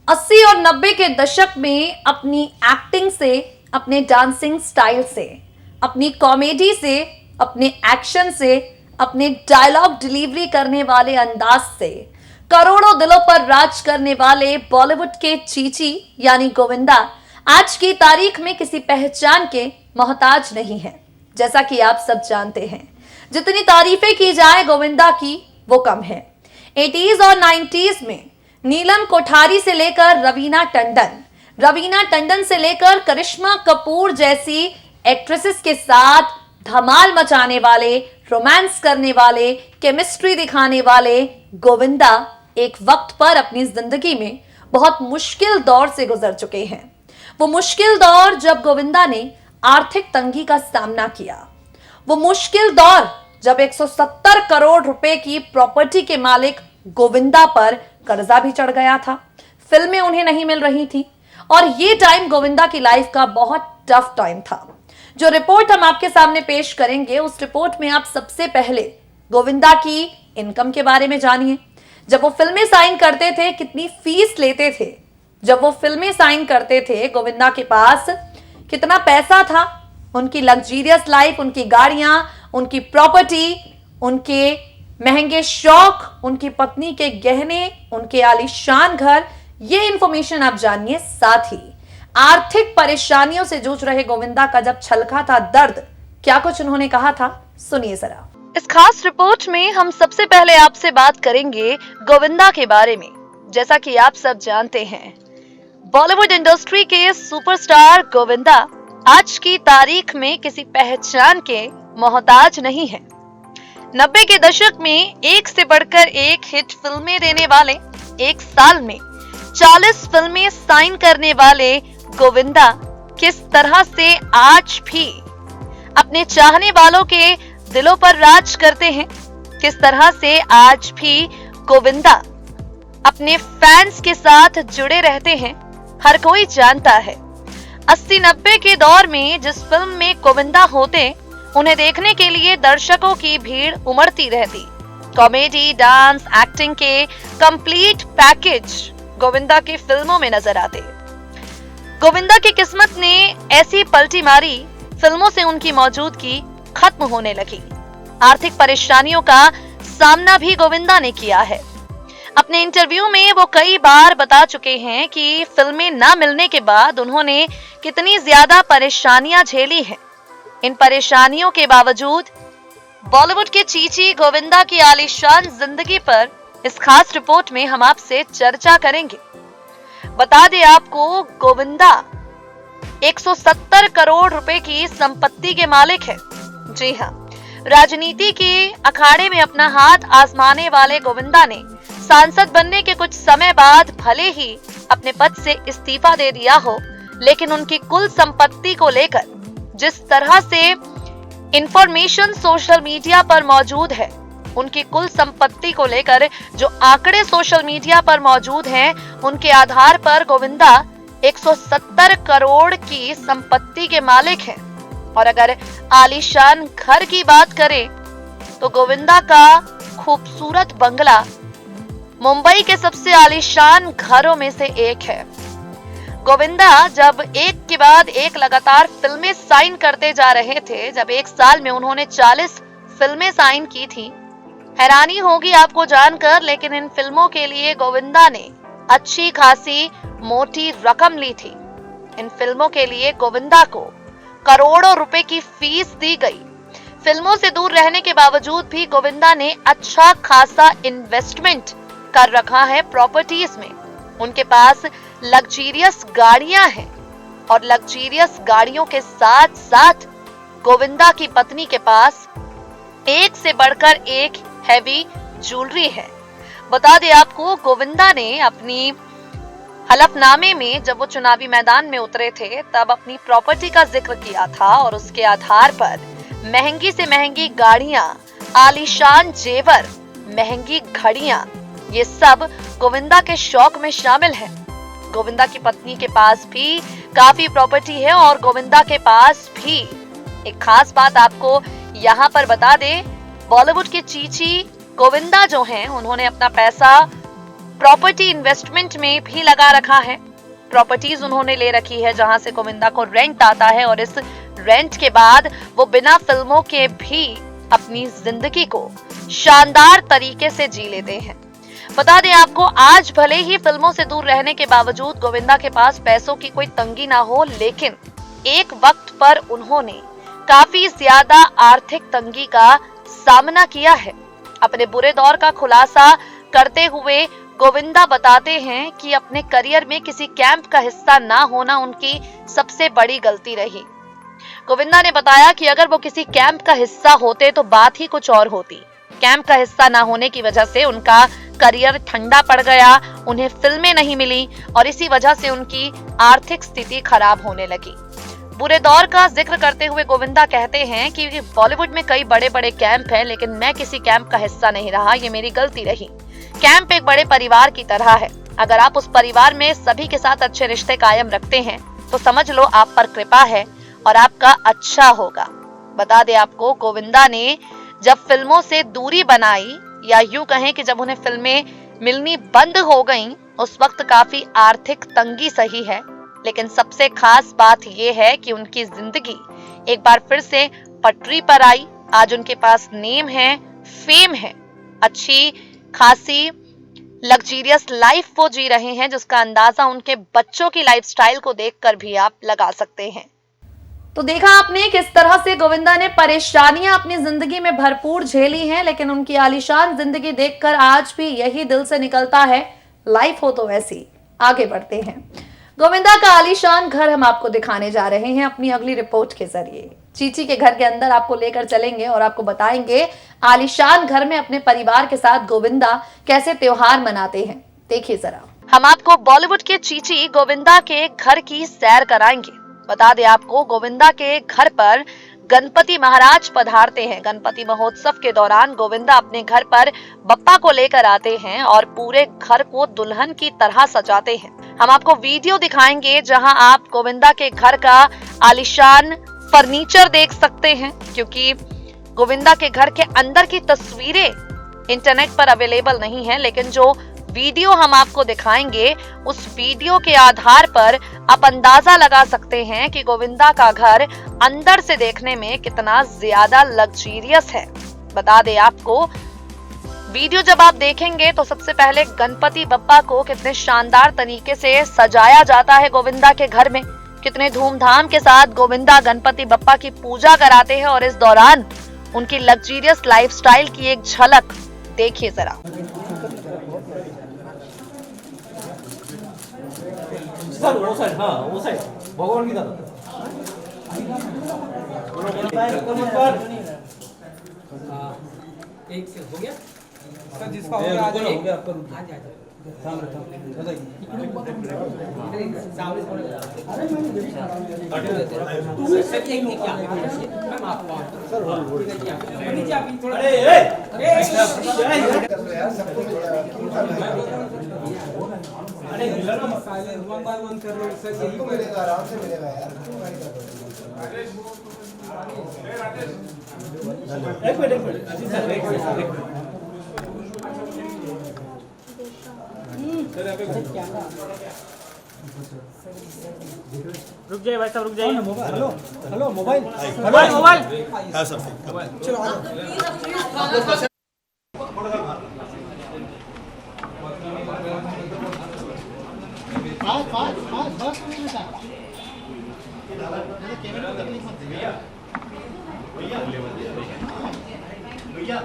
80 और 90 के दशक में अपनी एक्टिंग से, अपने डांसिंग स्टाइल से, अपनी कॉमेडी से, अपने एक्शन से, अपने डायलॉग डिलीवरी करने वाले अंदाज से करोड़ों दिलों पर राज करने वाले बॉलीवुड के चीची यानी गोविंदा आज की तारीख में किसी पहचान के मोहताज नहीं है। जैसा कि आप सब जानते हैं, जितनी तारीफें की जाए गोविंदा की वो कम है। 80s और 90s में नीलम कोठारी से लेकर रवीना टंडन से लेकर करिश्मा कपूर जैसी एक्ट्रेसेस के साथ धमाल मचाने वाले, रोमांस करने वाले, केमिस्ट्री दिखाने वाले गोविंदा एक वक्त पर अपनी जिंदगी में बहुत मुश्किल दौर से गुजर चुके हैं। वो मुश्किल दौर जब गोविंदा ने आर्थिक तंगी का सामना किया, वो मुश्किल दौर जब 170 करोड़ रुपए की प्रॉपर्टी के मालिक गोविंदा पर कर्जा भी चढ़ गया था, फिल्में उन्हें नहीं मिल रही थी और ये टाइम गोविंदा की लाइफ का बहुत टफ टाइम था। जो रिपोर्ट हम आपके सामने पेश करेंगे, उस रिपोर्ट में आप सबसे पहले गोविंदा की इनकम के बारे में जानिए। जब वो फिल्में साइन करते थे कितनी फीस लेते थे, जब वो फिल्में साइन करते थे गोविंदा के पास कितना पैसा था, उनकी लग्जीरियस लाइफ, उनकी गाड़ियां, उनकी प्रॉपर्टी, उनके महंगे शौक, उनकी पत्नी के गहने, उनके आलीशान घर, ये इंफॉर्मेशन आप जानिए। साथ ही आर्थिक परेशानियों से जूझ रहे गोविंदा का जब छलका था दर्द, क्या कुछ उन्होंने कहा था, सुनिए जरा। इस खास रिपोर्ट में हम सबसे पहले आपसे बात करेंगे गोविंदा के बारे में। जैसा कि आप सब जानते हैं, बॉलीवुड इंडस्ट्री के सुपरस्टार गोविंदा आज की तारीख में किसी पहचान के मोहताज नहीं है। 90 के दशक में एक से बढ़कर एक हिट फिल्में देने वाले, एक साल में 40 फिल्में साइन करने वाले गोविंदा किस तरह से आज भी अपने चाहने वालों के दिलों पर राज करते हैं, किस तरह से आज भी गोविंदा अपने फैंस के साथ जुड़े रहते हैं, हर कोई जानता है। 80-90 के दौर में जिस फिल्म में गोविंदा होते, उन्हें देखने के लिए दर्शकों की भीड़ उमड़ती रहती। कॉमेडी, डांस, एक्टिंग के कंप्लीट पैकेज गोविंदा की फिल्मों में नजर आते। गोविंदा की किस्मत ने ऐसी पलटी मारी, फिल्मों से उनकी मौजूदगी खत्म होने लगी। आर्थिक परेशानियों का सामना भी गोविंदा ने किया है। अपने इंटरव्यू में वो कई बार बता चुके हैं कि फिल्में ना मिलने के बाद उन्होंने कितनी ज्यादा परेशानियां झेली हैं। इन परेशानियों के बावजूद बॉलीवुड के चीची गोविंदा की आलीशान जिंदगी पर इस खास रिपोर्ट में हम आपसे चर्चा करेंगे। बता दें आपको, गोविंदा 170 करोड़ रुपए की संपत्ति के मालिक है। जी हां, राजनीति के अखाड़े में अपना हाथ आजमाने वाले गोविंदा ने सांसद बनने के कुछ समय बाद भले ही अपने पद से इस्तीफा दे दिया हो, लेकिन उनकी कुल संपत्ति को लेकर जिस तरह से इंफॉर्मेशन सोशल मीडिया पर मौजूद है, उनकी कुल संपत्ति को लेकर जो आंकड़े सोशल मीडिया पर मौजूद हैं, उनके आधार पर गोविंदा 170 करोड़ की संपत्ति के मालिक हैं। और अगर आलीशान घर की बात करें तो गोविंदा का खूबसूरत बंगला मुंबई के सबसे आलीशान घरों में से एक है। गोविंदा जब एक के बाद एक लगातार फिल्में साइन करते जा रहे थे, जब एक साल में उन्होंने 40 फिल्में साइन की थी, हैरानी होगी आपको जानकर, लेकिन इन फिल्मों के लिए गोविंदा ने अच्छी खासी मोटी रकम ली थी। इन फिल्मों के लिए गोविंदा को करोड़ों रुपए की फीस दी गई। फिल्मों से दूर रहने के बावजूद भी गोविंदा ने अच्छा खासा इन्वेस्टमेंट कर रखा है प्रॉपर्टीज में। उनके पास लग्जीरियस गाड़ियां हैं और लग्जीरियस गाड़ियों के साथ साथ गोविंदा की पत्नी के पास एक से बढ़कर एक हैवी ज्वेलरी है। बता दें आपको, गोविंदा ने अपनी हलफनामे में जब वो चुनावी मैदान में उतरे थे, तब अपनी प्रॉपर्टी का जिक्र किया था और उसके आधार पर महंगी से महंगी गाड़ियां, आलीशान जेवर, महंगी घड़ियां, ये सब गोविंदा के शौक में शामिल है। गोविंदा की पत्नी के पास भी काफी प्रॉपर्टी है और गोविंदा के पास भी एक खास बात आपको यहाँ पर बता दे, बॉलीवुड के चीची गोविंदा जो हैं, उन्होंने अपना पैसा प्रॉपर्टी इन्वेस्टमेंट में भी लगा रखा है। प्रॉपर्टीज उन्होंने ले रखी है जहां से गोविंदा को रेंट आता है और इस रेंट के बाद वो बिना फिल्मों के भी अपनी जिंदगी को शानदार तरीके से जी लेते हैं। बता दें आपको, आज भले ही फिल्मों से दूर रहने के बावजूद गोविंदा के पास पैसों की कोई तंगी ना हो, लेकिन एक वक्त पर उन्होंने काफी ज्यादा आर्थिक तंगी का सामना किया है। अपने बुरे दौर का खुलासा करते हुए गोविंदा बताते हैं कि अपने करियर में किसी कैंप का हिस्सा ना होना उनकी सबसे बड़ी गलती रही। गोविंदा ने बताया कि अगर वो किसी कैंप का हिस्सा होते तो बात ही कुछ और होती। कैंप का हिस्सा ना होने की वजह से उनका करियर ठंडा पड़ गया, उन्हें फिल्में नहीं मिली और इसी वजह से उनकी आर्थिक स्थिति खराब होने लगी। बुरे दौर का जिक्र करते हुए गोविंदा कहते हैं कि बॉलीवुड में कई बड़े बड़े कैंप हैं, लेकिन मैं किसी कैंप का हिस्सा नहीं रहा, ये मेरी गलती रही। कैंप एक बड़े परिवार की तरह है। अगर आप उस परिवार में सभी के साथ अच्छे रिश्ते कायम रखते हैं तो समझ लो आप पर कृपा है और आपका अच्छा होगा। बता दें आपको, गोविंदा ने जब फिल्मों से दूरी बनाई, या यूं कहें कि जब उन्हें फिल्में मिलनी बंद हो गईं, उस वक्त काफी आर्थिक तंगी सही है, लेकिन सबसे खास बात यह है कि उनकी जिंदगी एक बार फिर से पटरी पर आई। आज उनके पास नेम है, फेम है, अच्छी खासी लग्जरियस लाइफ वो जी रहे हैं, जिसका अंदाजा उनके बच्चों की लाइफस्टाइल को देखकर भी आप लगा सकते हैं। तो देखा आपने किस तरह से गोविंदा ने परेशानियां अपनी जिंदगी में भरपूर झेली हैं, लेकिन उनकी आलीशान जिंदगी देखकर आज भी यही दिल से निकलता है, लाइफ हो तो वैसी। आगे बढ़ते हैं। गोविंदा का आलीशान घर हम आपको दिखाने जा रहे हैं अपनी अगली रिपोर्ट के जरिए। चीची के घर के अंदर आपको लेकर चलेंगे और आपको बताएंगे आलीशान घर में अपने परिवार के साथ गोविंदा कैसे त्योहार मनाते हैं। देखिए जरा। हम आपको बॉलीवुड के चीची गोविंदा के घर की सैर कराएंगे। बता दें आपको, गोविंदा के घर पर गणपति महाराज पधारते हैं। गणपति महोत्सव के दौरान गोविंदा अपने घर पर बप्पा को लेकर आते हैं और पूरे घर को दुल्हन की तरह सजाते हैं। हम आपको वीडियो दिखाएंगे जहां आप गोविंदा के घर का आलीशान फर्नीचर देख सकते हैं, क्योंकि गोविंदा के घर के अंदर की तस्वीरें इंटरनेट पर अवेलेबल नहीं है, लेकिन जो वीडियो हम आपको दिखाएंगे उस वीडियो के आधार पर आप अंदाजा लगा सकते हैं कि गोविंदा का घर अंदर से देखने में कितना ज्यादा लग्जरियस है। बता दें आपको, वीडियो जब आप देखेंगे तो सबसे पहले गणपति बप्पा को कितने शानदार तरीके से सजाया जाता है गोविंदा के घर में। कितने धूमधाम के साथ गोविंदा गणपति बप्पा की पूजा कराते हैं और इस दौरान उनकी लग्जरियस लाइफस्टाइल की एक झलक देखिए जरा। वो साइड, हाँ वो साइड भगवान की तरफ। एक से हो गया सर, जिसका हो गया आ जाइए। आपका आ जाइए, थाम बताइए। सामने तू सर एक क्या मैं आपको सर नीचे आप थोड़ा अरे साइलेंस वन बाय वन कर लो सर, यही को मिलेगा, आराम से मिलेगा यार। एक मिनट जी सर, एक मिनट रुक जाइए भाई साहब, रुक जाइए। Hello hello mobile, hello mobile, हां सर चलो आ जाओ। बस कैमरे को तकलीफ मत भैया भैया भैया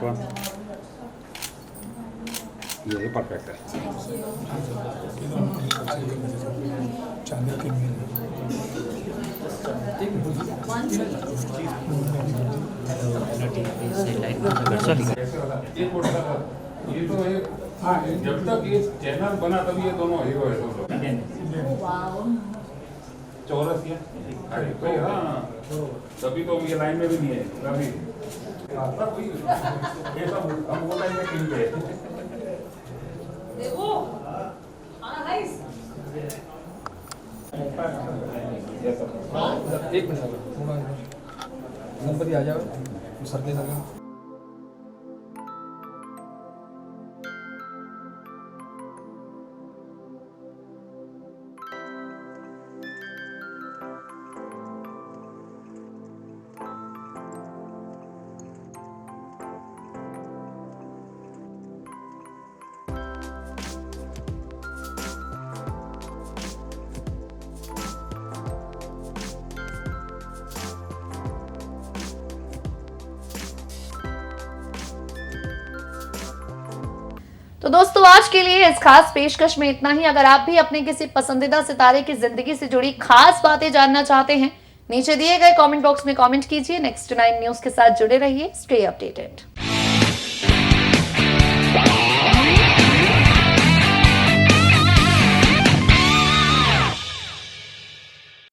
वन, ये परफेक्ट है। चांदी की ये तो एक हाँ जब तक ये चैनल बना तभी ये दोनों हीरो है दोनों चौरस ये अरे तो हाँ तभी तो ये लाइन में भी नहीं है तभी सब वही ये सब हम वो लाइन में टीम पे देखो नाइस एक मिनट थोड़ा गणपति आ जाओ सरने लगा। तो दोस्तों आज के लिए इस खास पेशकश में इतना ही। अगर आप भी अपने किसी पसंदीदा सितारे की जिंदगी से जुड़ी खास बातें जानना चाहते हैं, नीचे दिए गए कमेंट बॉक्स में कमेंट कीजिए। नेक्स्ट 9 न्यूज के साथ जुड़े रहिए। Stay updated.